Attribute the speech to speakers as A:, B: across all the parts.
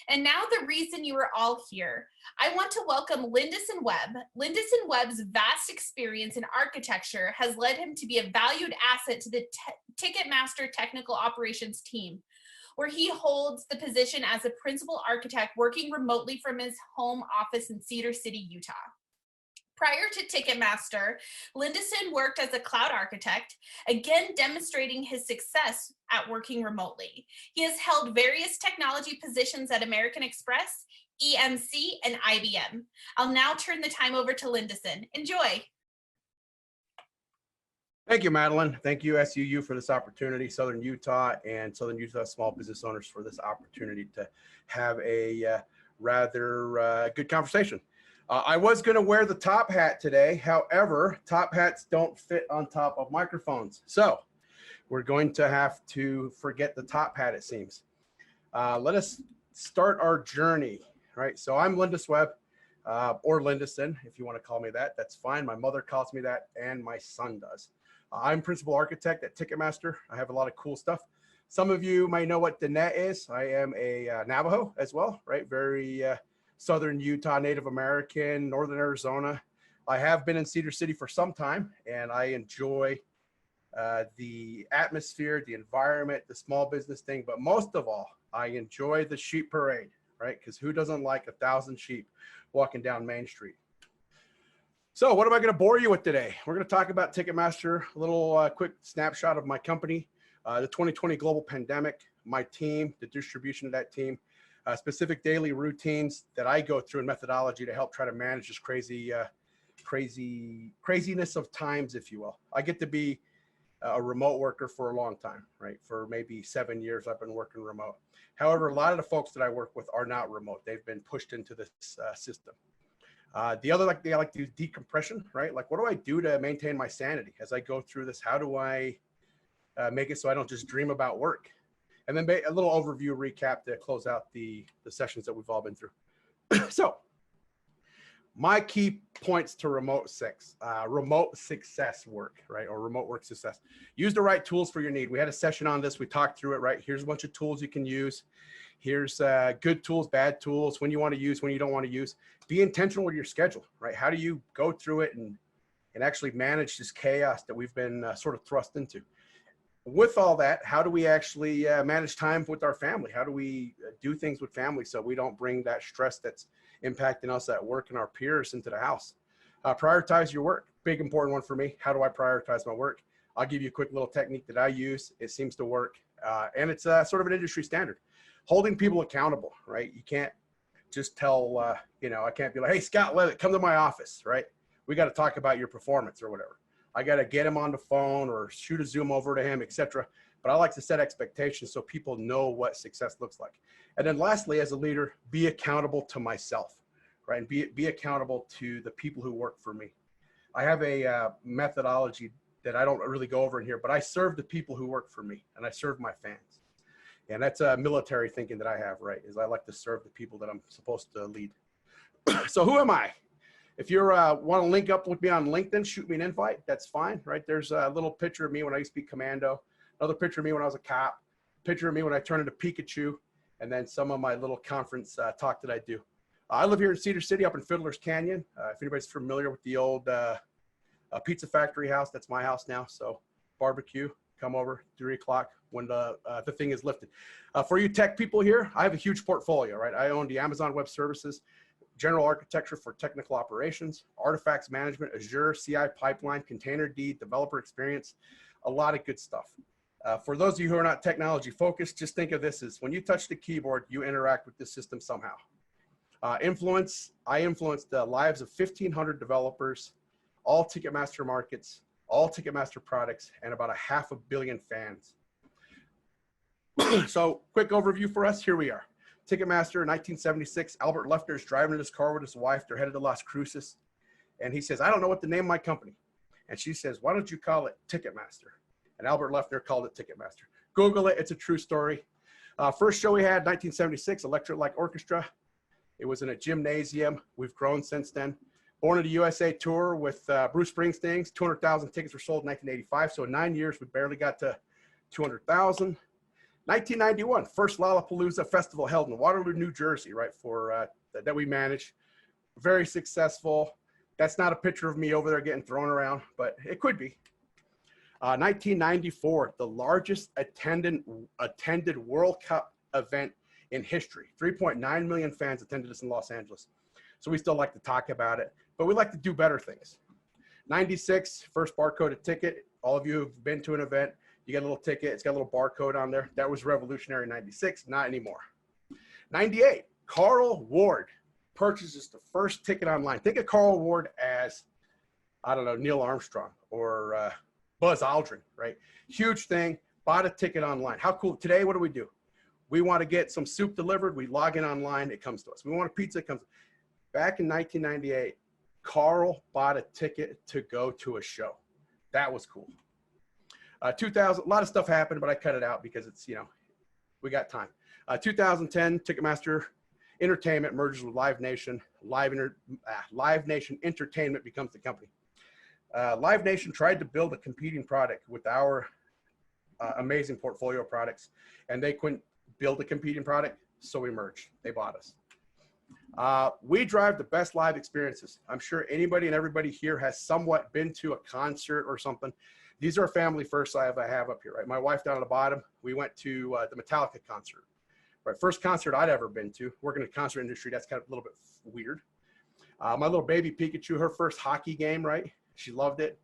A: And now the reason you are all here. I want to welcome Lindison Webb. Lindison Webb's vast experience in architecture has led him to be a valued asset to the Ticketmaster Technical Operations Team, where he holds the position as a principal architect working remotely from his home office in Cedar City, Utah. Prior to Ticketmaster, Lindison worked as a cloud architect, again demonstrating his success at working remotely. He has held various technology positions at American Express, EMC, and IBM. I'll now turn the time over to Lindison. Enjoy.
B: Thank you, Madeline. Thank you, SUU, for this opportunity, Southern Utah and Southern Utah small business owners for this opportunity to have a rather good conversation. I was going to wear the top hat today. However, top hats don't fit on top of microphones. So we're going to have to forget the top hat, it seems. Let us start our journey, right? So I'm Lindison Webb, or Lindison, if you want to call me that. That's fine. My mother calls me that, and my son does. I'm principal architect at Ticketmaster. I have a lot of cool stuff. Some of you may know what the net is. I am a Navajo as well, right? Very Southern Utah, Native American, Northern Arizona. I have been in Cedar City for some time, and I enjoy the atmosphere, the environment, the small business thing. But most of all, I enjoy the sheep parade, right? Because who doesn't like 1,000 sheep walking down Main Street? So what am I going to bore you with today? We're going to talk about Ticketmaster, a little quick snapshot of my company, the 2020 global pandemic, my team, the distribution of that team, specific daily routines that I go through and methodology to help try to manage this craziness of times, if you will. I get to be a remote worker for a long time, right? For maybe 7 years, I've been working remote. However, a lot of the folks that I work with are not remote. They've been pushed into this system. The other, I like to do decompression, right? Like, what do I do to maintain my sanity as I go through this? How do I make it so I don't just dream about work? And then a little overview recap to close out the sessions that we've all been through. So my key points to remote success work, right? Or remote work success. Use the right tools for your need. We had a session on this. We talked through it, right? Here's a bunch of tools you can use. Here's good tools, bad tools, when you want to use, when you don't want to use. Be intentional with your schedule, right? How do you go through it and actually manage this chaos that we've been sort of thrust into? With all that, how do we actually manage time with our family? How do we do things with family so we don't bring that stress that's impacting us at work and our peers into the house? Prioritize your work. Big important one for me. How do I prioritize my work? I'll give you a quick little technique that I use. It seems to work, and it's sort of an industry standard. Holding people accountable, right? You can't just tell, I can't be like, hey, Scott Leavitt, come to my office, right? We got to talk about your performance or whatever. I got to get him on the phone or shoot a Zoom over to him, etc. But I like to set expectations so people know what success looks like. And then lastly, as a leader, be accountable to myself, right? And be accountable to the people who work for me. I have a methodology that I don't really go over in here, but I serve the people who work for me and I serve my fans. And that's a military thinking that I have, right? Is I like to serve the people that I'm supposed to lead. So who am I? If you want to link up with me on LinkedIn, shoot me an invite. That's fine, right? There's a little picture of me when I used to be commando, another picture of me when I was a cop, picture of me when I turned into Pikachu, and then some of my little conference talk that I do. I live here in Cedar City up in Fiddler's Canyon. If anybody's familiar with the old pizza factory house, that's my house now. So barbecue, come over 3 o'clock when the thing is lifted. For you tech people here, I have a huge portfolio, right? I own the Amazon Web Services, general architecture for technical operations, artifacts management, Azure, CI pipeline, Containerd, developer experience, a lot of good stuff. For those of you who are not technology focused, just think of this as when you touch the keyboard, you interact with the system somehow. I influenced the lives of 1,500 developers, all Ticketmaster markets, all Ticketmaster products, and about 500 million fans. So quick overview for us, here we are. Ticketmaster in 1976, Albert Lefner's driving in his car with his wife. They're headed to Las Cruces. And he says, I don't know what to name my company. And she says, why don't you call it Ticketmaster? And Albert Lefner called it Ticketmaster. Google it, it's a true story. First show we had, 1976, Electric Light Orchestra. It was in a gymnasium. We've grown since then. Born in the USA tour with Bruce Springsteen. 200,000 tickets were sold in 1985. So in 9 years, we barely got to 200,000. 1991, first Lollapalooza festival held in Waterloo, New Jersey, right, for that we managed. Very successful. That's not a picture of me over there getting thrown around, but it could be. 1994, the largest attended World Cup event in history. 3.9 million fans attended this in Los Angeles. So we still like to talk about it, but we like to do better things. 96, first barcoded ticket. All of you who've been to an event, you get a little ticket. It's got a little barcode on there. That was revolutionary in 96, not anymore. 98, Carl Ward purchases the first ticket online. Think of Carl Ward as, I don't know, Neil Armstrong or Buzz Aldrin, right? Huge thing, bought a ticket online. How cool. Today, what do? We want to get some soup delivered. We log in online, it comes to us. We want a pizza, it comes. Back in 1998, Carl bought a ticket to go to a show. That was cool. 2000, a lot of stuff happened, but I cut it out because it's, you know, we got time. 2010, Ticketmaster Entertainment merges with Live Nation. Live Nation Entertainment becomes the company. Live Nation tried to build a competing product with our amazing portfolio of products, and they couldn't build a competing product, so we merged. They bought us. We drive the best live experiences. I'm sure anybody and everybody here has somewhat been to a concert or something. These are family first I have up here, right? My wife down at the bottom, we went to the Metallica concert, right? First concert I'd ever been to. Working in the concert industry, that's kind of a little bit weird. My little baby Pikachu, her first hockey game, right? She loved it.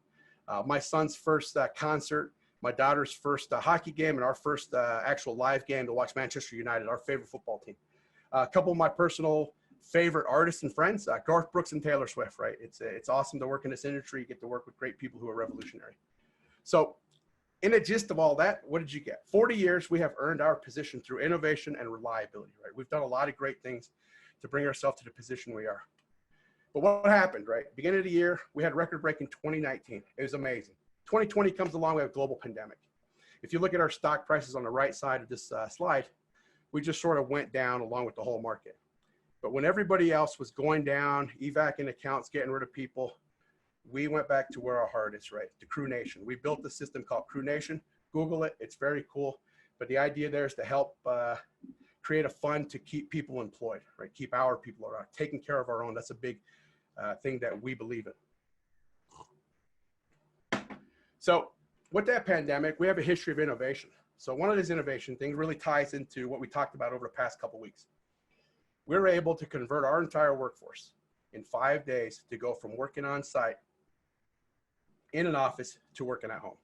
B: My son's first concert, my daughter's first hockey game, and our first actual live game to watch Manchester United, our favorite football team. A couple of my personal favorite artists and friends, Garth Brooks and Taylor Swift, right? It's awesome to work in this industry. You get to work with great people who are revolutionary. So in the gist of all that, what did you get? 40 years, we have earned our position through innovation and reliability, right? We've done a lot of great things to bring ourselves to the position we are. But what happened, right? Beginning of the year, we had record-breaking 2019. It was amazing. 2020 comes along, we have a global pandemic. If you look at our stock prices on the right side of this slide, we just sort of went down along with the whole market. But when everybody else was going down, evacing accounts, getting rid of people, we went back to where our heart is, right? To Crew Nation. We built a system called Crew Nation. Google it. It's very cool. But the idea there is to help create a fund to keep people employed, right? Keep our people around, taking care of our own. That's a big thing that we believe in. So with that pandemic, we have a history of innovation. So one of these innovation things really ties into what we talked about over the past couple of weeks. We were able to convert our entire workforce in 5 days to go from working on site in an office to working at home.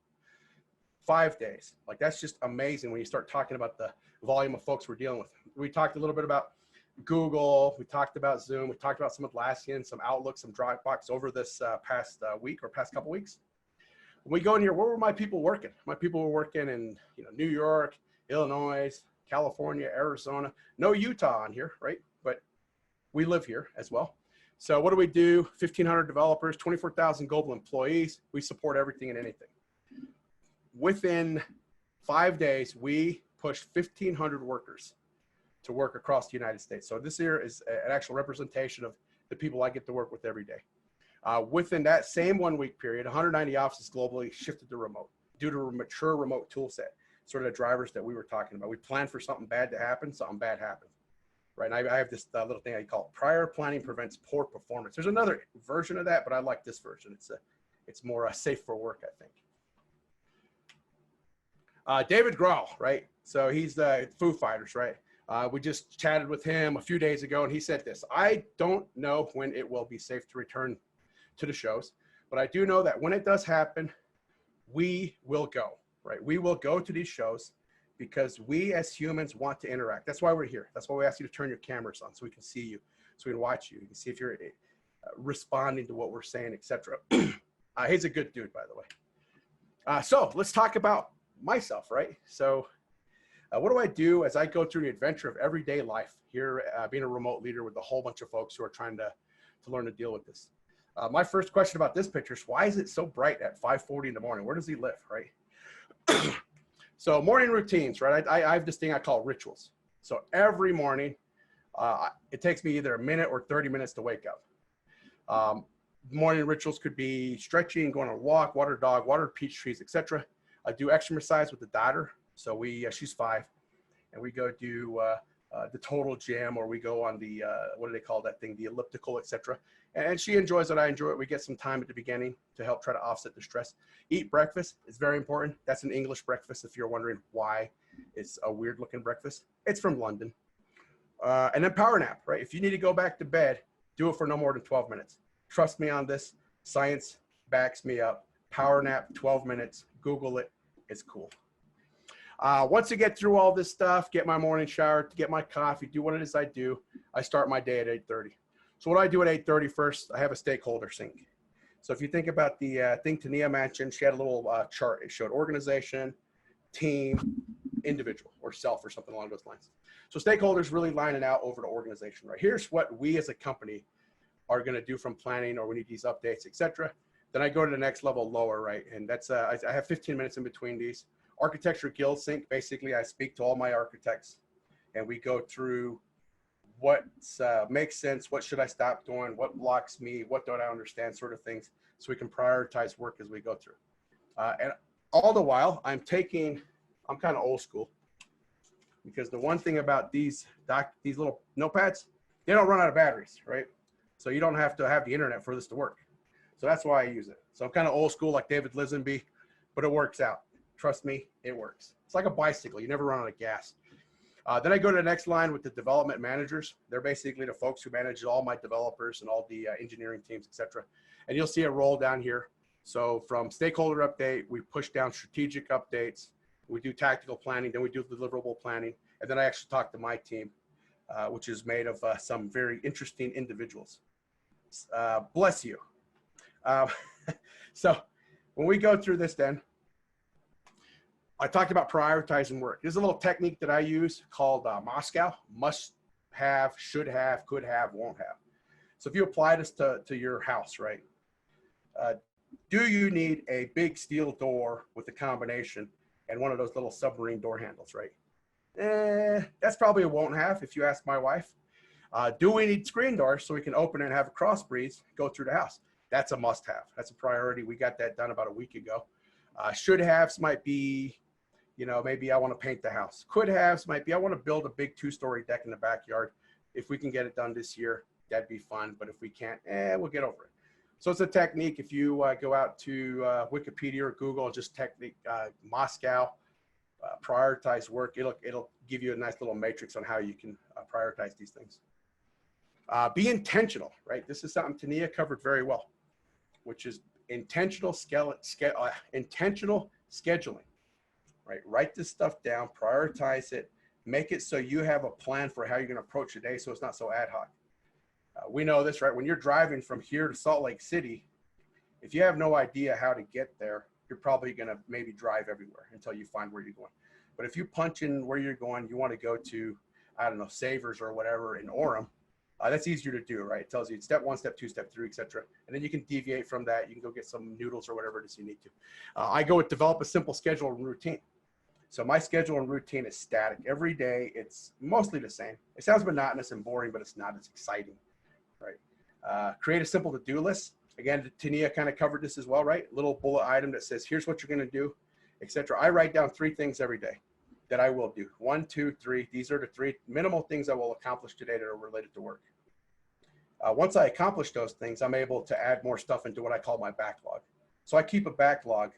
B: 5 days. Like, that's just amazing when you start talking about the volume of folks we're dealing with. We talked a little bit about Google. We talked about Zoom. We talked about some Atlassian, some Outlook, some Dropbox over this past week or past couple weeks. When we go in here, where were my people working? My people were working in, you know, New York, Illinois, California, Arizona. No Utah on here, right? But we live here as well. So what do we do? 1,500 developers, 24,000 global employees. We support everything and anything. Within 5 days, we pushed 1,500 workers to work across the United States. So this here is an actual representation of the people I get to work with every day. Within that same 1 week period, 190 offices globally shifted to remote due to a mature remote tool set, sort of the drivers that we were talking about. We planned for something bad to happen, something bad happened. Right, and I have this little thing I call prior planning prevents poor performance. There's another version of that, but I like this version. It's more safe for work, I think. David Grohl, right? So he's the Foo Fighters, right? We just chatted with him a few days ago, and he said this: I don't know when it will be safe to return to the shows, but I do know that when it does happen, we will go, right? We will go to these shows, because we as humans want to interact. That's why we're here. That's why we ask you to turn your cameras on so we can see you, so we can watch you. You can see if you're responding to what we're saying, etc. He's a good dude, by the way. So let's talk about myself, right? So what do I do as I go through the adventure of everyday life here, being a remote leader with a whole bunch of folks who are trying to learn to deal with this? My first question about this picture is, why is it so bright at 5:40 in the morning? Where does he live, right? So morning routines, right? I have this thing I call rituals. So every morning, it takes me either a minute or 30 minutes to wake up. Morning rituals could be stretching, going on a walk, water dog, water peach trees, etc. I do exercise with the daughter. So she's 5. and we go do the total gym, or we go on the, what do they call that thing? The elliptical, etc. And she enjoys it. I enjoy it. We get some time at the beginning to help try to offset the stress. Eat breakfast is very important. That's an English breakfast. If you're wondering why it's a weird looking breakfast, it's from London. And then power nap, right? If you need to go back to bed, do it for no more than 12 minutes. Trust me on this. Science backs me up. Power nap, 12 minutes. Google it. It's cool. Once I get through all this stuff, get my morning shower, get my coffee, do what it is I do, I start my day at 8:30. So what I do at 8:30 first, I have a stakeholder sync. So if you think about the thing Tania mentioned, she had a little chart. It showed organization, team, individual, or self, or something along those lines. So stakeholders really lining out over to organization, right? Here's what we as a company are going to do from planning, or we need these updates, etc. Then I go to the next level lower, right? And that's I have 15 minutes in between these. Architecture Guild Sync, basically I speak to all my architects and we go through what makes sense, what should I stop doing, what blocks me, what don't I understand, sort of things, so we can prioritize work as we go through. And all the while, I'm kind of old school, because the one thing about these little notepads, they don't run out of batteries, right? So you don't have to have the internet for this to work. So that's why I use it. So I'm kind of old school like David Lisenby, but it works out. Trust me, it works. It's like a bicycle. You never run out of gas. Then I go to the next line with the development managers. They're basically the folks who manage all my developers and all the engineering teams, etc. And you'll see a roll down here. So from stakeholder update, we push down strategic updates. We do tactical planning. Then we do deliverable planning. And then I actually talk to my team, which is made of some very interesting individuals. Bless you. So when we go through this then, I talked about prioritizing work. There's a little technique that I use called Moscow: must have, should have, could have, won't have. So if you apply this to your house, right? Do you need a big steel door with a combination and one of those little submarine door handles, right? That's probably a won't have if you ask my wife. Do we need screen doors so we can open it and have a cross breeze go through the house? That's a must have. That's a priority. We got that done about a week ago. Should haves might be, you know, maybe I want to paint the house. Could haves might be, I want to build a big 2-story deck in the backyard. If we can get it done this year, that'd be fun. But if we can't, we'll get over it. So it's a technique. If you go out to Wikipedia or Google, just technique Moscow, prioritize work. It'll give you a nice little matrix on how you can prioritize these things. Be intentional, right? This is something Tania covered very well, which is intentional scheduling, right? Write this stuff down, prioritize it, make it so you have a plan for how you're going to approach your day, so it's not so ad hoc. We know this, right? When you're driving from here to Salt Lake City, if you have no idea how to get there, you're probably going to maybe drive everywhere until you find where you're going. But if you punch in where you're going, you want to go to, I don't know, Savers or whatever in Orem, that's easier to do, right? It tells you step 1, step 2, step 3, etc. And then you can deviate from that. You can go get some noodles or whatever it is you need to. I go with develop a simple schedule and routine. So my schedule and routine is static. Every day, it's mostly the same. It sounds monotonous and boring, but it's not. It's exciting, right? Create a simple to-do list. Again, Tania kind of covered this as well, right? Little bullet item that says, here's what you're going to do, etc. I write down 3 things every day that I will do. 1, 2, 3. These are the 3 minimal things I will accomplish today that are related to work. Once I accomplish those things, I'm able to add more stuff into what I call my backlog. So I keep a backlog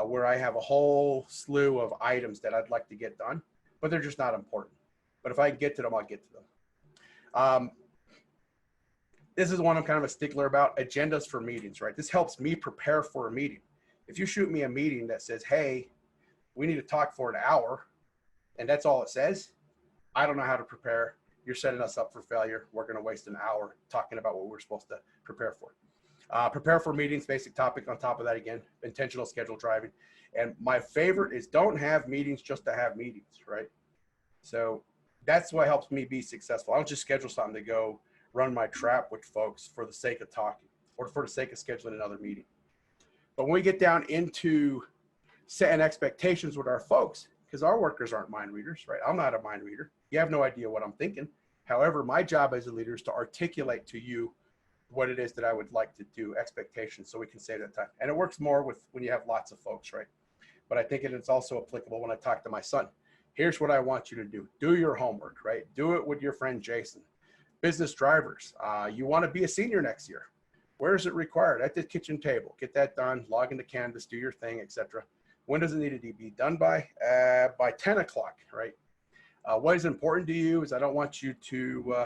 B: where I have a whole slew of items that I'd like to get done, but they're just not important. But if I can get to them, I'll get to them. This is one I'm kind of a stickler about: agendas for meetings, right? This helps me prepare for a meeting. If you shoot me a meeting that says, hey, we need to talk for an hour, and that's all it says, I don't know how to prepare. You're setting us up for failure. We're going to waste an hour talking about what we're supposed to prepare for. Prepare for meetings, basic topic on top of that again, intentional schedule driving. And my favorite is don't have meetings just to have meetings, right? So that's what helps me be successful. I don't just schedule something to go run my trap with folks for the sake of talking or for the sake of scheduling another meeting. But when we get down into setting expectations with our folks, because our workers aren't mind readers, right? I'm not a mind reader. You have no idea what I'm thinking. However, my job as a leader is to articulate to you what it is that I would like to do, expectations, so we can save that time. And it works more with when you have lots of folks, right? But I think it's also applicable when I talk to my son. Here's what I want you to do. Do your homework, right? Do it with your friend Jason. Business drivers, you want to be a senior next year. Where is it required? At the kitchen table. Get that done. Log into Canvas, do your thing, etc. When does it need to be done by? By 10 o'clock, right? What is important to you is I don't want you to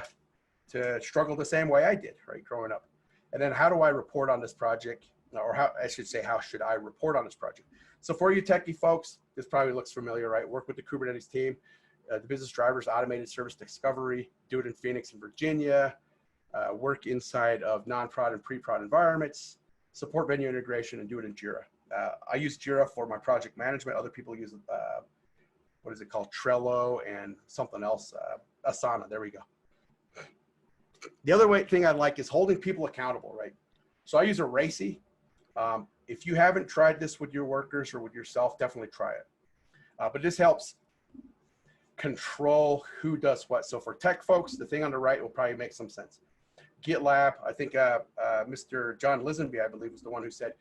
B: struggle the same way I did, right, growing up. And then how do I report on this project? Or how, I should say, how should I report on this project? So for you techie folks, this probably looks familiar, right? Work with the Kubernetes team, the business drivers, automated service discovery, do it in Phoenix and Virginia, work inside of non-prod and pre-prod environments, support venue integration, and do it in Jira. I use Jira for my project management. Other people use, what is it called? Trello and something else, Asana, there we go. The other thing I like is holding people accountable, right? So I use a RACI. If you haven't tried this with your workers or with yourself, definitely try it. But this helps control who does what. So for tech folks, the thing on the right will probably make some sense. GitLab, I think Mr. John Lisenby, I believe, was the one who said,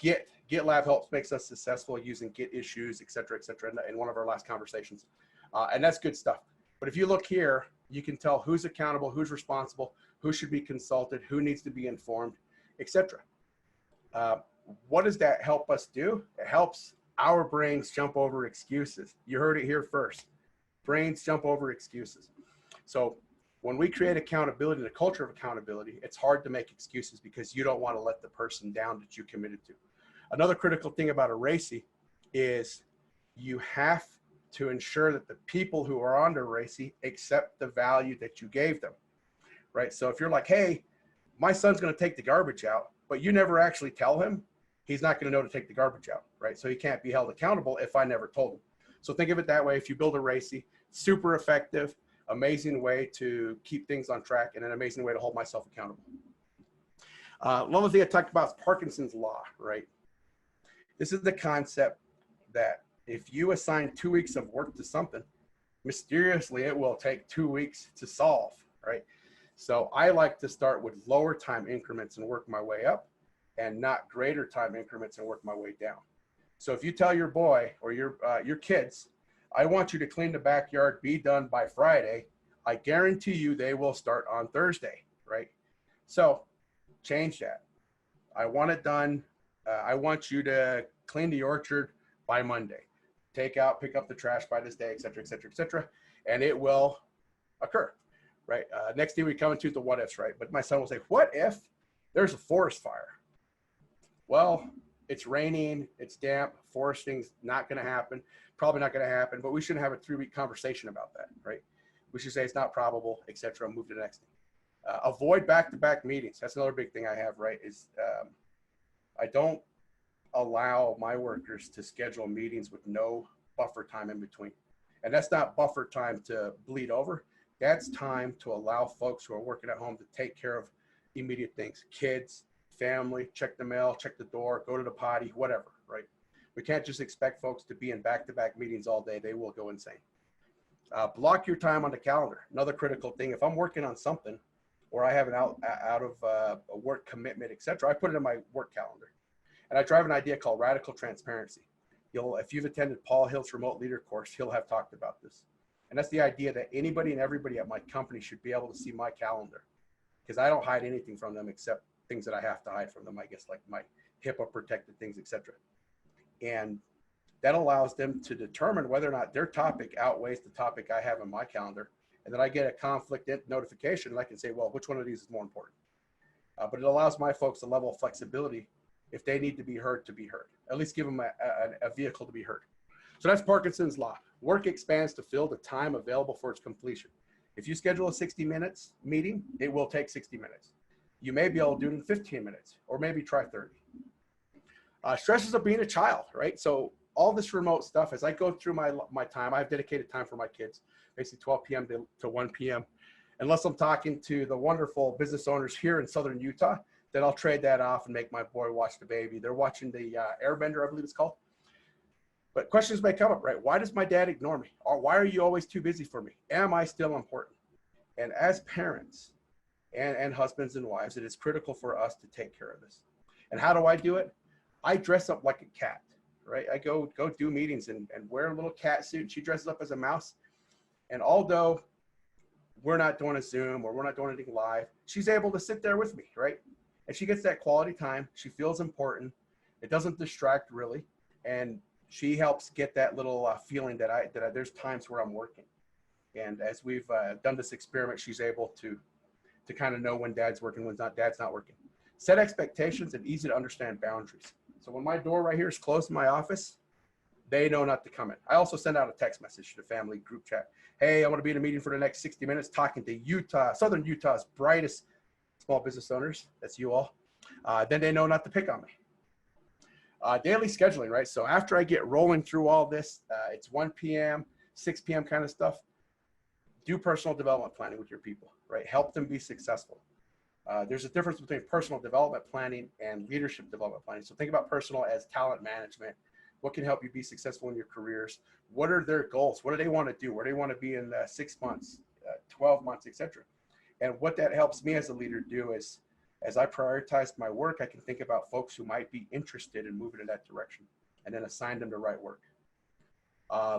B: GitLab helps makes us successful using Git issues, et cetera, in one of our last conversations. And that's good stuff. But if you look here, you can tell who's accountable, who's responsible, who should be consulted, who needs to be informed, etc. What does that help us do? It helps our brains jump over excuses. You heard it here first. Brains jump over excuses. So when we create accountability, the culture of accountability, it's hard to make excuses because you don't want to let the person down that you committed to. Another critical thing about a RACI is you have to ensure that the people who are on the RACI accept the value that you gave them, right? So if you're like, hey, my son's going to take the garbage out, but you never actually tell him, he's not going to know to take the garbage out, right? So he can't be held accountable if I never told him. So think of it that way. If you build a RACI, super effective, amazing way to keep things on track, and an amazing way to hold myself accountable. Another thing I talked about is Parkinson's law, right? This is the concept that if you assign 2 weeks of work to something, mysteriously it will take 2 weeks to solve, right? So I like to start with lower time increments and work my way up, and not greater time increments and work my way down. So if you tell your boy or your kids, I want you to clean the backyard, be done by Friday, I guarantee you they will start on Thursday, right? So change that. I want it done. I want you to clean the orchard by Monday. Take out, pick up the trash by this day, et cetera, and it will occur, right? Next day we come into the what ifs, right? But my son will say, what if there's a forest fire? Well, it's raining, it's damp, foresting's not going to happen, probably not going to happen, but we shouldn't have a 3-week conversation about that, right? We should say it's not probable, et cetera, move to the next thing. Avoid back-to-back meetings. That's another big thing I have, right? Is I don't allow my workers to schedule meetings with no buffer time in between. And that's not buffer time to bleed over. That's time to allow folks who are working at home to take care of immediate things, kids, family, check the mail, check the door, go to the potty, whatever, right? We can't just expect folks to be in back-to-back meetings all day. They will go insane. Block your time on the calendar. Another critical thing, if I'm working on something or I have an out of a work commitment, et cetera, I put it in my work calendar. And I drive an idea called radical transparency. If you've attended Paul Hill's remote leader course, he'll have talked about this. And that's the idea that anybody and everybody at my company should be able to see my calendar, because I don't hide anything from them except things that I have to hide from them, I guess, like my HIPAA protected things, et cetera. And that allows them to determine whether or not their topic outweighs the topic I have in my calendar. And then I get a conflict notification and I can say, well, which one of these is more important? But it allows my folks a level of flexibility if they need to be heard, at least give them a vehicle to be heard. So that's Parkinson's law. Work expands to fill the time available for its completion. If you schedule a 60 minutes meeting, it will take 60 minutes. You may be able to do it in 15 minutes, or maybe try 30. Stresses of being a child, right? So all this remote stuff, as I go through my time, I have dedicated time for my kids, basically 12 p.m. to 1 p.m. Unless I'm talking to the wonderful business owners here in Southern Utah, then I'll trade that off and make my boy watch the baby. They're watching the Airbender, I believe it's called. But questions may come up, right? Why does my dad ignore me? Or why are you always too busy for me? Am I still important? And as parents and husbands and wives, it is critical for us to take care of this. And how do I do it? I dress up like a cat, right? I go do meetings and wear a little cat suit, and she dresses up as a mouse. And although we're not doing a Zoom or we're not doing anything live, she's able to sit there with me, right? And she gets that quality time. She feels important. It doesn't distract really. And she helps get that little feeling that there's times where I'm working. And as we've done this experiment, she's able to kind of know when dad's working, when dad's not working. Set expectations and easy to understand boundaries. So when my door right here is closed in my office, they know not to come in. I also send out a text message to the family group chat. Hey, I want to be in a meeting for the next 60 minutes talking to Southern Utah's brightest small business owners. That's you all. Then they know not to pick on me. Daily scheduling, right? So after I get rolling through all this, it's 1 p.m., 6 p.m. kind of stuff. Do personal development planning with your people, right? Help them be successful. There's a difference between personal development planning and leadership development planning. So think about personal as talent management. What can help you be successful in your careers? What are their goals? What do they want to do? Where do they want to be in 6 months, 12 months, etc.? And what that helps me as a leader do is, as I prioritize my work, I can think about folks who might be interested in moving in that direction and then assign them the right work.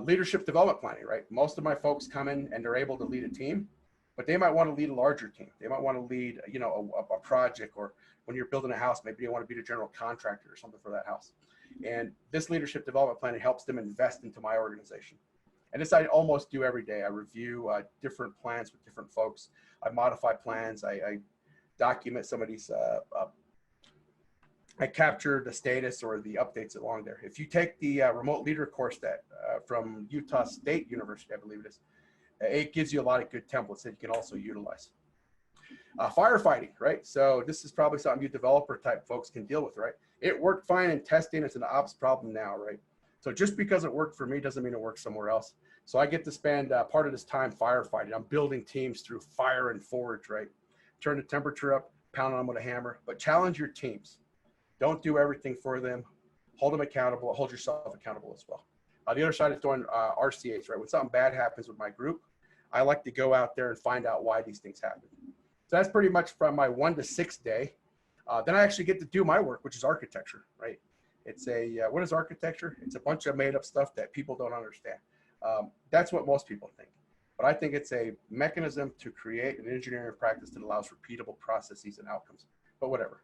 B: Leadership development planning, right? Most of my folks come in and they're able to lead a team, but they might want to lead a larger team. They might want to lead, a project, or when you're building a house, maybe they want to be the general contractor or something for that house. And this leadership development planning helps them invest into my organization. And this I almost do every day. I review different plans with different folks. I modify plans. I document some of these. I capture the status or the updates along there. If you take the remote leader course that from Utah State University, I believe it is, it gives you a lot of good templates that you can also utilize. Firefighting, right? So this is probably something you developer type folks can deal with, right? It worked fine in testing. It's an ops problem now, right? So just because it worked for me doesn't mean it works somewhere else. So I get to spend part of this time firefighting. I'm building teams through fire and forge, right? Turn the temperature up, pound on them with a hammer, but challenge your teams. Don't do everything for them. Hold them accountable. Hold yourself accountable as well. The other side is doing RCAs, right? When something bad happens with my group, I like to go out there and find out why these things happen. So that's pretty much from my 1 to 6 day. Then I actually get to do my work, which is architecture, right? It's what is architecture? It's a bunch of made up stuff that people don't understand. That's what most people think. But I think it's a mechanism to create an engineering practice that allows repeatable processes and outcomes, but whatever.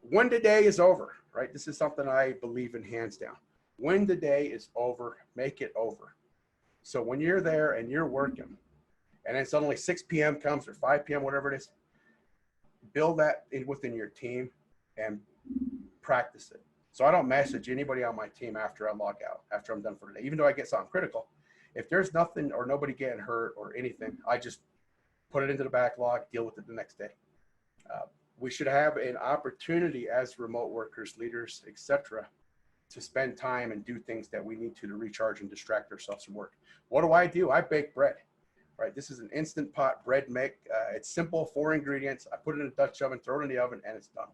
B: When the day is over, right? This is something I believe in hands down. When the day is over, make it over. So when you're there and you're working, and then suddenly 6 p.m. comes or 5 p.m., whatever it is, build that within your team and practice it. So I don't message anybody on my team after I log out, after I'm done for the day, even though I get something critical. If there's nothing or nobody getting hurt or anything, I just put it into the backlog, deal with it the next day. We should have an opportunity as remote workers, leaders, etc., to spend time and do things that we need to recharge and distract ourselves from work. What do? I bake bread, right? This is an instant pot bread make. It's simple, 4 ingredients. I put it in a Dutch oven, throw it in the oven, and it's done.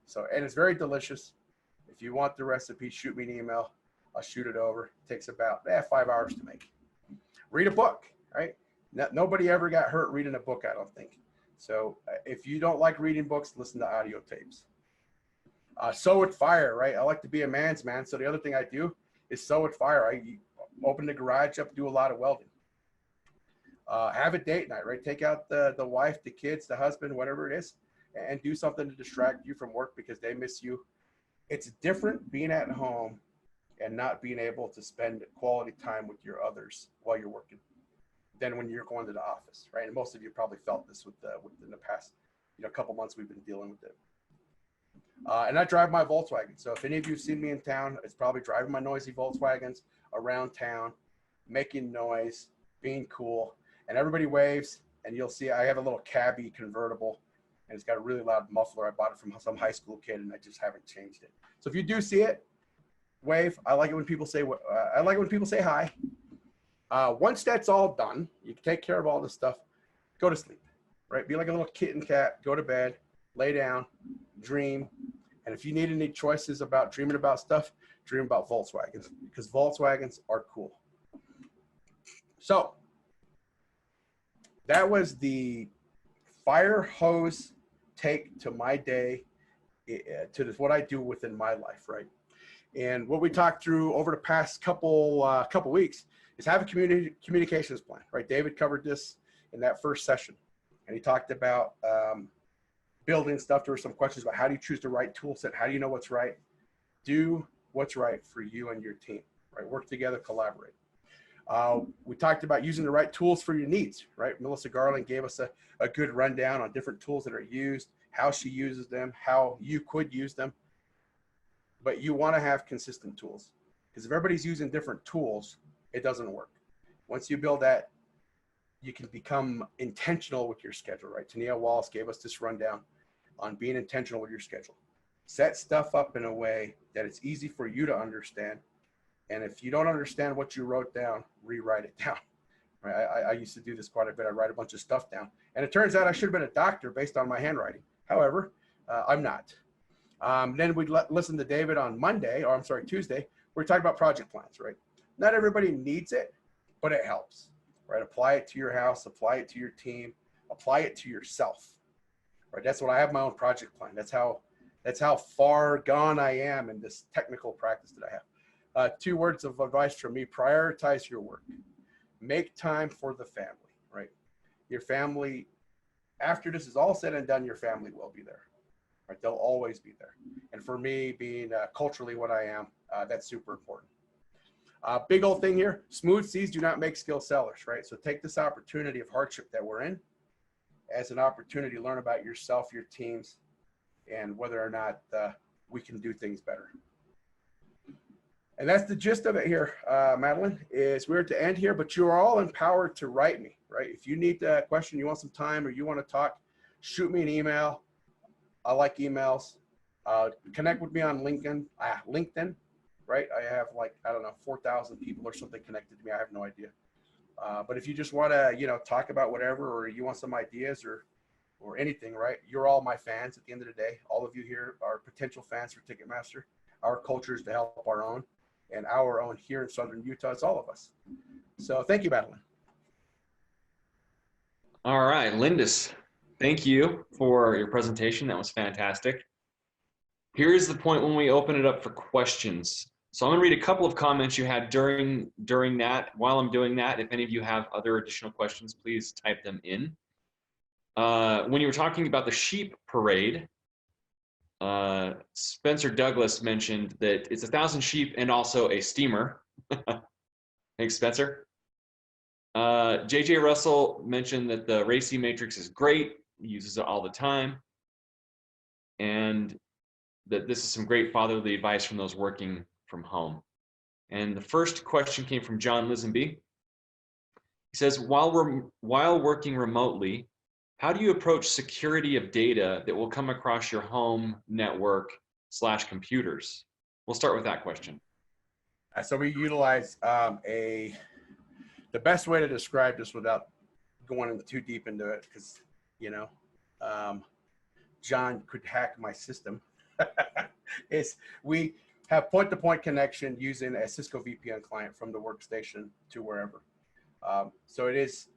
B: So, and it's very delicious. If you want the recipe, shoot me an email. I'll shoot it over. It takes about 5 hours to make. Read a book, right? Nobody ever got hurt reading a book, I don't think. So if you don't like reading books, listen to audio tapes. Sew with fire, right? I like to be a man's man. So the other thing I do is sew with fire. I open the garage up, do a lot of welding. Have a date night, right? Take out the wife, the kids, the husband, whatever it is, and do something to distract you from work because they miss you. It's different being at home and not being able to spend quality time with your others while you're working than when you're going to the office, right? And most of you probably felt this within the past, couple months we've been dealing with it. And I drive my Volkswagen. So if any of you have seen me in town, it's probably driving my noisy Volkswagens around town, making noise, being cool, and everybody waves. And you'll see I have a little cabbie convertible, and it's got a really loud muffler. I bought it from some high school kid, and I just haven't changed it. So if you do see it, wave. I like it when people say hi. Once that's all done, you can take care of all this stuff, go to sleep, right? Be like a little kitten cat, go to bed, lay down, dream. And if you need any choices about dreaming about stuff, dream about Volkswagens, because Volkswagens are cool. So that was the fire hose take to my day to this, what I do within my life, right? And what we talked through over the past couple weeks is have a communications plan, right? David covered this in that first session, and he talked about building stuff. There were some questions about how do you choose the right tool set? How do you know what's right? Do what's right for you and your team, right? Work together, collaborate. We talked about using the right tools for your needs, right? Melissa Garland gave us a good rundown on different tools that are used, how she uses them, how you could use them. But you want to have consistent tools, because if everybody's using different tools, it doesn't work. Once you build that, you can become intentional with your schedule, right? Tania Wallace gave us this rundown on being intentional with your schedule. Set stuff up in a way that it's easy for you to understand. And if you don't understand what you wrote down, rewrite it down. Right? I used to do this quite a bit. I write a bunch of stuff down. And it turns out I should have been a doctor based on my handwriting. However, I'm not. Then we'd listen to David on Tuesday. We're talking about project plans, right? Not everybody needs it, but it helps, right? Apply it to your house, apply it to your team, apply it to yourself, right? That's what I have, my own project plan. That's how far gone I am in this technical practice that I have. 2 words of advice from me: prioritize your work. Make time for the family, right? Your family, after this is all said and done, your family will be there, right? They'll always be there. And for me, being culturally what I am, that's super important. Big old thing here: smooth seas do not make skilled sellers, right? So take this opportunity of hardship that we're in as an opportunity to learn about yourself, your teams, and whether or not we can do things better. And that's the gist of it here, Madeline, is we're to end here, but you're all empowered to write me, right? If you need a question, you want some time, or you want to talk, shoot me an email. I like emails. Connect with me on LinkedIn, right? I have 4,000 people or something connected to me. I have no idea. But if you just want to, talk about whatever, or you want some ideas or anything, right? You're all my fans at the end of the day. All of you here are potential fans for Ticketmaster. Our culture is to help our own, and our own here in Southern Utah. It's all of us. So thank you, Madeline.
C: All right, Lindis, thank you for your presentation. That was fantastic. Here's the point when we open it up for questions. So I'm going to read a couple of comments you had during that. While I'm doing that, if any of you have other additional questions, please type them in. When you were talking about the sheep parade, Spencer Douglas mentioned that it's 1,000 sheep and also a steamer. Thanks, Spencer. JJ Russell mentioned that the RACI matrix is great. He uses it all the time. And that this is some great fatherly advice from those working from home. And the first question came from John Lisenby. He says, while working remotely, how do you approach security of data that will come across your home network / computers? We'll start with that question.
B: So we utilize the best way to describe this without going too deep into it, because, John could hack my system, is we have point-to-point connection using a Cisco VPN client from the workstation to wherever. So it is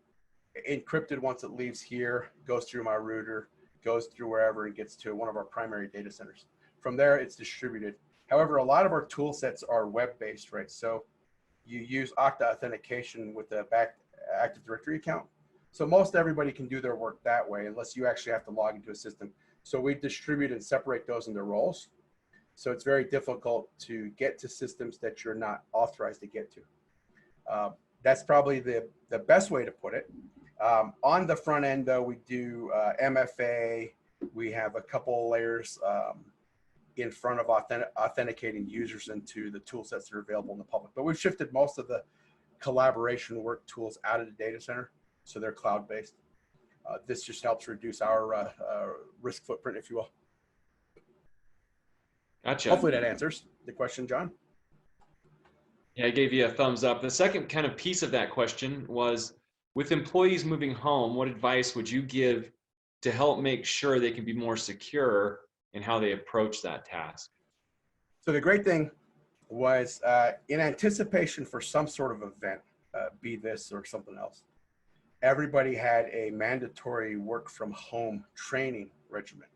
B: encrypted once it leaves here, goes through my router, goes through wherever, and gets to one of our primary data centers. From there, it's distributed. However, a lot of our tool sets are web-based, right? So you use Okta authentication with the back Active Directory account. So most everybody can do their work that way, unless you actually have to log into a system. So we distribute and separate those into roles. So it's very difficult to get to systems that you're not authorized to get to. That's probably the best way to put it. On the front end, though, we do MFA. We have a couple layers in front of authenticating users into the tool sets that are available in the public. But we've shifted most of the collaboration work tools out of the data center, so they're cloud-based. This just helps reduce our risk footprint, if you will.
C: Gotcha.
B: Hopefully that answers the question, John.
C: Yeah, I gave you a thumbs up. The second kind of piece of that question was, with employees moving home, what advice would you give to help make sure they can be more secure in how they approach that task?
B: So the great thing was in anticipation for some sort of event, be this or something else, everybody had a mandatory work from home training regimen.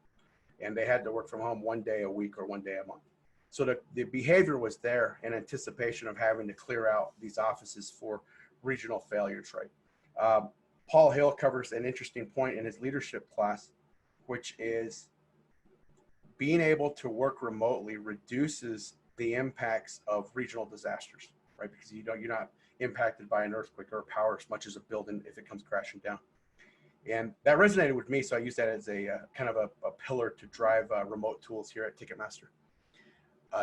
B: and they had to work from home 1 day a week or 1 day a month. So the behavior was there in anticipation of having to clear out these offices for regional failures, right? Paul Hill covers an interesting point in his leadership class, which is being able to work remotely reduces the impacts of regional disasters, right? Because you're not impacted by an earthquake or power as much as a building if it comes crashing down. And that resonated with me, so I used that as a kind of a pillar to drive remote tools here at Ticketmaster.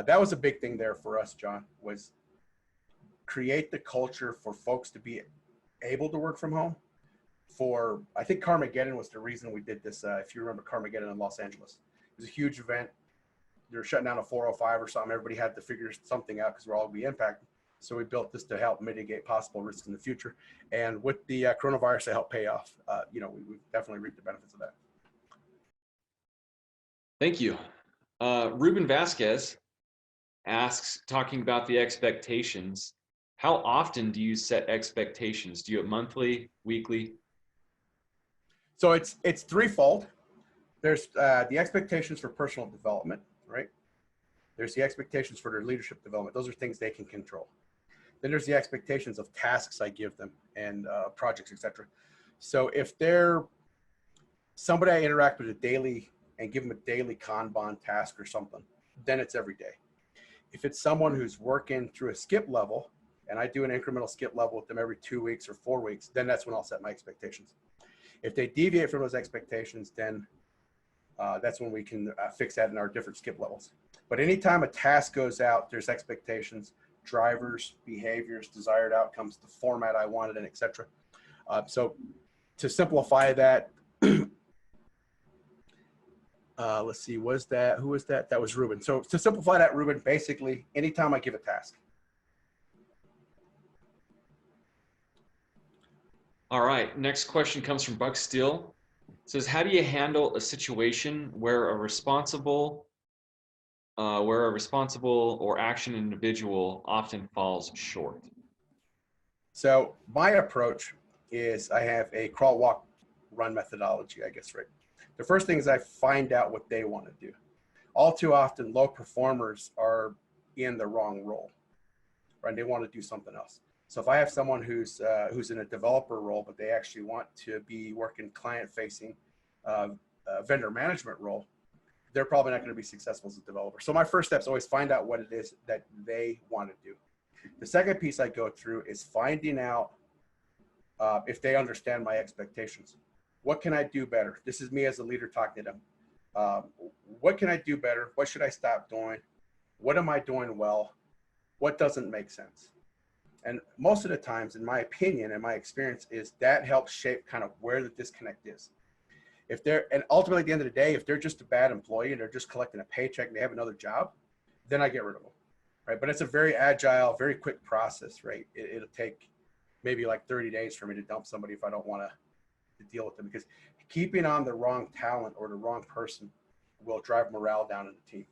B: That was a big thing there for us, John, was create the culture for folks to be able to work from home. I think Carmageddon was the reason we did this. If you remember Carmageddon in Los Angeles, it was a huge event. They were shutting down a 405 or something. Everybody had to figure something out because we're all going to be impacted. So we built this to help mitigate possible risks in the future. And with the coronavirus, to help pay off, we definitely reaped the benefits of that.
C: Thank you. Ruben Vasquez asks, talking about the expectations, how often do you set expectations? Do you do it monthly, weekly?
B: So it's threefold. There's the expectations for personal development, right? There's the expectations for their leadership development. Those are things they can control. Then there's the expectations of tasks I give them and projects, etc. So if they're somebody I interact with daily and give them a daily Kanban task or something, then it's every day. If it's someone who's working through a skip level and I do an incremental skip level with them every 2 weeks or 4 weeks, then that's when I'll set my expectations. If they deviate from those expectations, then that's when we can fix that in our different skip levels. But anytime a task goes out, there's expectations, drivers, behaviors, desired outcomes, the format I wanted, and etc. So to simplify that, let's see, who was that? That was Ruben. So to simplify that, Ruben, basically, anytime I give a task.
C: All right, next question comes from Buck Steele. It says, how do you handle a situation where a responsible or action individual often falls short?
B: So my approach is I have a crawl, walk, run methodology, I guess, right? The first thing is I find out what they want to do. All too often, low performers are in the wrong role, right? They want to do something else. So if I have someone who's in a developer role, but they actually want to be working client-facing vendor management role, they're probably not going to be successful as a developer. So my first step is always find out what it is that they want to do. The second piece I go through is finding out if they understand my expectations. What can I do better? This is me as a leader talking to them. What can I do better? What should I stop doing? What am I doing well? What doesn't make sense? And most of the times, in my opinion and my experience, is that helps shape kind of where the disconnect is. And ultimately at the end of the day, if they're just a bad employee and they're just collecting a paycheck and they have another job, then I get rid of them, right? But it's a very agile, very quick process, right? It'll take maybe like 30 days for me to dump somebody if I don't want to deal with them, because keeping on the wrong talent or the wrong person will drive morale down in the team.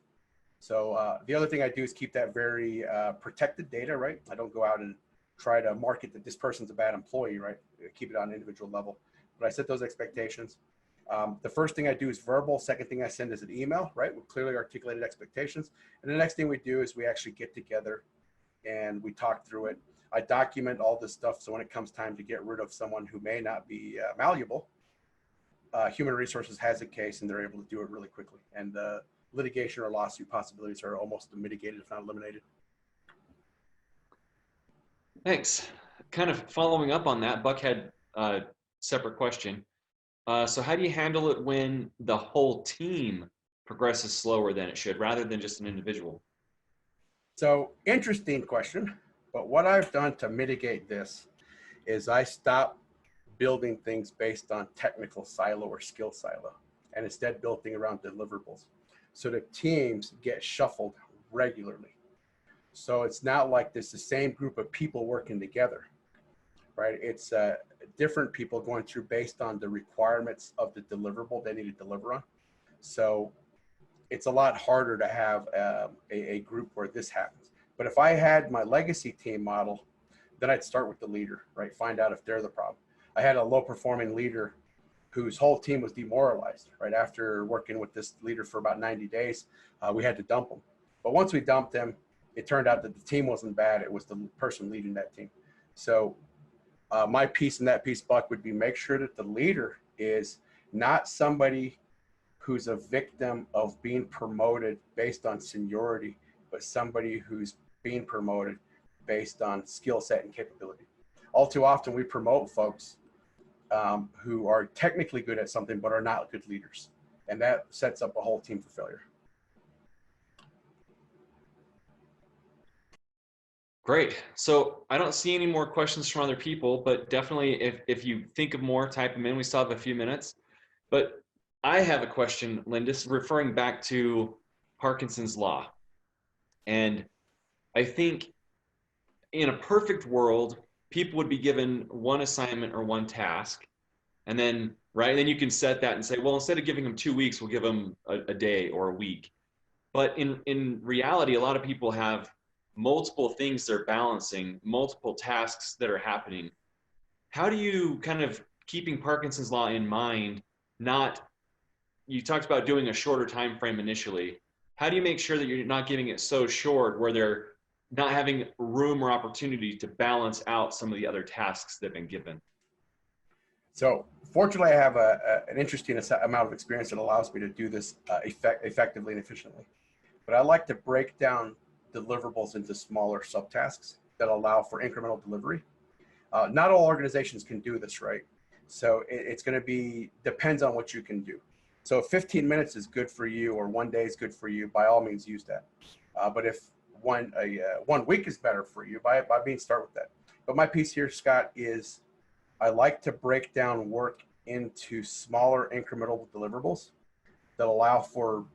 B: So the other thing I do is keep that very protected data, right? I don't go out and try to market that this person's a bad employee, right? Keep it on an individual level. But I set those expectations. The first thing I do is verbal. Second thing I send is an email, right? With clearly articulated expectations. And the next thing we do is we actually get together and we talk through it. I document all this stuff, so when it comes time to get rid of someone who may not be malleable, Human Resources has a case and they're able to do it really quickly. And litigation or lawsuit possibilities are almost mitigated, if not eliminated.
C: Thanks. Kind of following up on that, Buck had a separate question. So how do you handle it when the whole team progresses slower than it should, rather than just an individual?
B: So interesting question. But what I've done to mitigate this is I stop building things based on technical silo or skill silo, and instead building around deliverables. So the teams get shuffled regularly. So it's not like there's the same group of people working together, right? It's different people going through based on the requirements of the deliverable they need to deliver on. So it's a lot harder to have a group where this happens. But if I had my legacy team model, then I'd start with the leader, right? Find out if they're the problem. I had a low performing leader whose whole team was demoralized, right? After working with this leader for about 90 days, we had to dump him. But once we dumped him, it turned out that the team wasn't bad. It was the person leading that team. So my piece in that piece, Buck, would be make sure that the leader is not somebody who's a victim of being promoted based on seniority, but somebody who's being promoted based on skill set and capability. All too often we promote folks who are technically good at something but are not good leaders, and that sets up a whole team for failure.
C: Great. So I don't see any more questions from other people, but definitely if you think of more, type them in. We still have a few minutes. But I have a question, Lindis, referring back to Parkinson's law. And I think in a perfect world, people would be given one assignment or one task. And then, right, then you can set that and say, well, instead of giving them 2 weeks, we'll give them a day or a week. But in reality, a lot of people have multiple things they're balancing, multiple tasks that are happening. How do you kind of, keeping Parkinson's law in mind, you talked about doing a shorter time frame initially. How do you make sure that you're not giving it so short where they're not having room or opportunity to balance out some of the other tasks they've been given?
B: So fortunately, I have an interesting amount of experience that allows me to do this effectively and efficiently. But I like to break down deliverables into smaller subtasks that allow for incremental delivery. Not all organizations can do this, right? So it's going to depends on what you can do. So if 15 minutes is good for you or 1 day is good for you, by all means use that. But if 1 week is better for you, by means start with that. But my piece here, Scott, is I like to break down work into smaller incremental deliverables that allow for,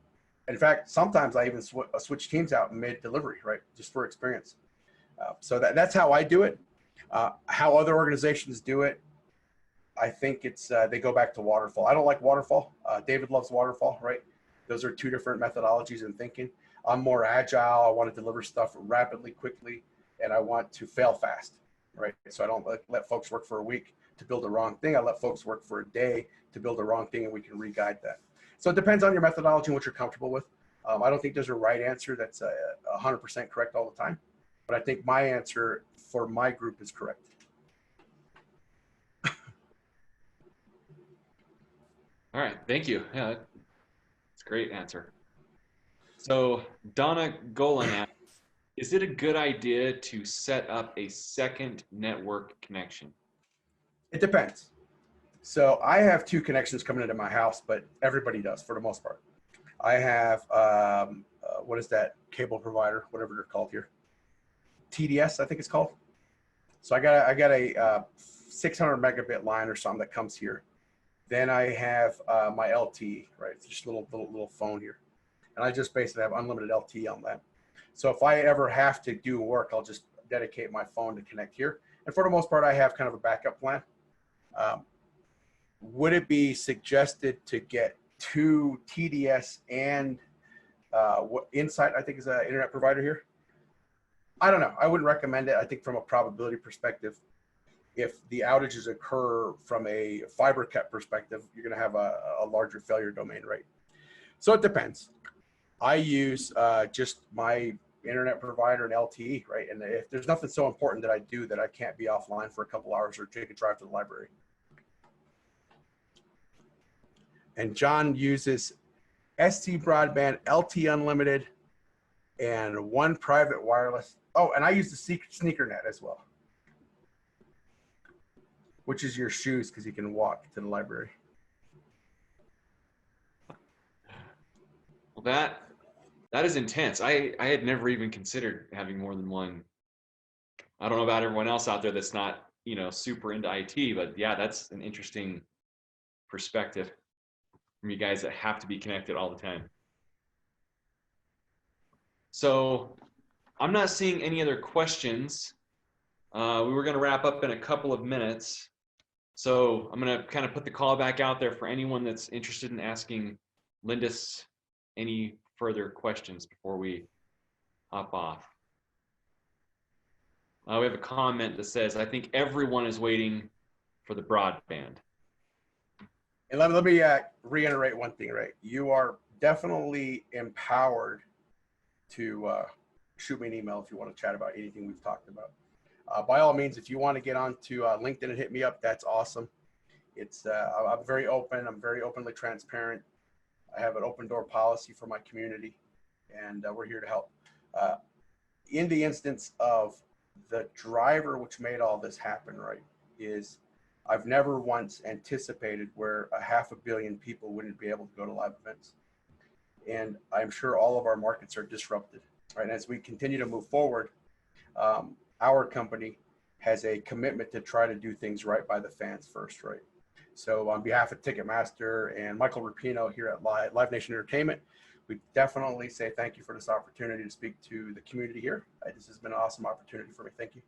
B: in fact, sometimes I even switch teams out mid-delivery, right, just for experience. So that's how I do it. How other organizations do it, I think it's they go back to waterfall. I don't like waterfall. David loves waterfall, right? Those are two different methodologies in thinking. I'm more agile. I want to deliver stuff rapidly, quickly, and I want to fail fast, right? So I don't let folks work for a week to build the wrong thing. I let folks work for a day to build the wrong thing, and we can re-guide that. So it depends on your methodology and what you're comfortable with. I don't think there's a right answer that's 100% correct all the time, but I think my answer for my group is correct.
C: All right, thank you. Yeah, that's a great answer. So Donna Golan asks, is it a good idea to set up a second network connection?
B: It depends. So I have 2 connections coming into my house, but everybody does for the most part. I have, what is that cable provider, whatever they're called here? TDS, I think it's called. So I got a 600 megabit line or something that comes here. Then I have my LTE, right? It's just a little phone here. And I just basically have unlimited LTE on that. So if I ever have to do work, I'll just dedicate my phone to connect here. And for the most part, I have kind of a backup plan. Would it be suggested to get 2 TDS and Insight, I think is an internet provider here? I don't know. I wouldn't recommend it. I think from a probability perspective, if the outages occur from a fiber cut perspective, you're going to have a larger failure domain rate. So it depends. I use just my internet provider and LTE, right? And if there's nothing so important that I do that I can't be offline for a couple hours or take a drive to the library. And John uses ST broadband, LTE unlimited, and 1 private wireless. Oh, and I use the sneaker net as well, which is your shoes because you can walk to the library.
C: Well, that is intense. I had never even considered having more than one. I don't know about everyone else out there that's not, super into IT, but yeah, that's an interesting perspective from you guys that have to be connected all the time. So I'm not seeing any other questions. We were going to wrap up in a couple of minutes. So I'm going to kind of put the call back out there for anyone that's interested in asking Lindis any further questions before we hop off. We have a comment that says, I think everyone is waiting for the broadband.
B: And let me reiterate one thing, right? You are definitely empowered to shoot me an email if you want to chat about anything we've talked about. By all means, if you want to get onto LinkedIn and hit me up, that's awesome. It's I'm very open. I'm very openly transparent. I have an open door policy for my community, and we're here to help. In the instance of the driver which made all this happen, right, is I've never once anticipated where 500 million people wouldn't be able to go to live events. And I'm sure all of our markets are disrupted, right? And as we continue to move forward, our company has a commitment to try to do things right by the fans first, right? So on behalf of Ticketmaster and Michael Rapino here at Live Nation Entertainment, we definitely say thank you for this opportunity to speak to the community here. This has been an awesome opportunity for me. Thank you.